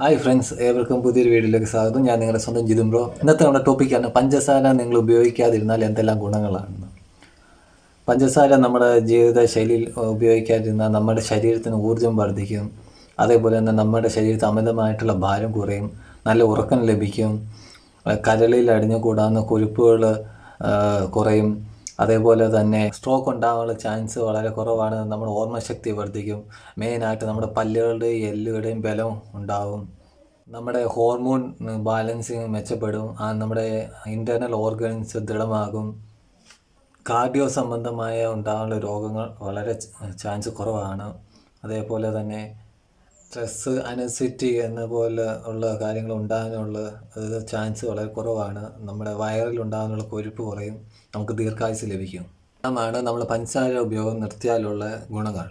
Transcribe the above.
Hi friends, ഏവർക്കും പുതിയൊരു വീഡിയോയിലേക്ക് സ്വാഗതം. ഞാൻ നിങ്ങളുടെ സ്വന്തം ജിതും ബ്രോ. ഇന്നത്തെ നമ്മുടെ ടോപ്പിക്കാണ് പഞ്ചസാര നിങ്ങൾ ഉപയോഗിക്കാതിരുന്നാൽ എന്തെല്ലാം ഗുണങ്ങളാണെന്ന്. പഞ്ചസാര നമ്മുടെ ജീവിത ശൈലിയിൽ ഉപയോഗിക്കാതിരുന്നാൽ നമ്മുടെ ശരീരത്തിന് ഊർജ്ജം വർദ്ധിക്കും. അതേപോലെ തന്നെ നമ്മുടെ ശരീരത്തിൽ അമിതമായിട്ടുള്ള ഭാരം കുറയും, നല്ല ഉറക്കം ലഭിക്കും, കരളിൽ അടിഞ്ഞുകൂടാവുന്ന കൊഴുപ്പുകൾ കുറയും. അതേപോലെ തന്നെ സ്ട്രോക്ക് ഉണ്ടാകാനുള്ള ചാൻസ് വളരെ കുറവാണ്. നമ്മുടെ ഓർമ്മശക്തി വർദ്ധിക്കും. മെയിനായിട്ട് നമ്മുടെ പല്ലുകളുടെയും എല്ലുകളുടെയും ബലം ഉണ്ടാവും. നമ്മുടെ ഹോർമോൺ ബാലൻസിങ് മെച്ചപ്പെടും. നമ്മുടെ ഇൻറ്റേർണൽ ഓർഗൻസ് ദൃഢമാകും. കാർഡിയോ സംബന്ധമായ ഉണ്ടാകാനുള്ള രോഗങ്ങൾ വളരെ ചാൻസ് കുറവാണ്. അതേപോലെ തന്നെ സ്ട്രെസ്സ്, അനസിറ്റി എന്ന പോലെ ഉള്ള കാര്യങ്ങൾ ഉണ്ടാകാനുള്ള ചാൻസ് വളരെ കുറവാണ്. നമ്മുടെ വയറിൽ ഉണ്ടാകാനുള്ള കൊഴുപ്പ് കുറയും. നമുക്ക് ദീർഘായുസ്സ് ലഭിക്കും. അതാണ് നമ്മൾ പഞ്ചസാര ഉപയോഗം നിർത്തിയാലുള്ള ഗുണങ്ങൾ.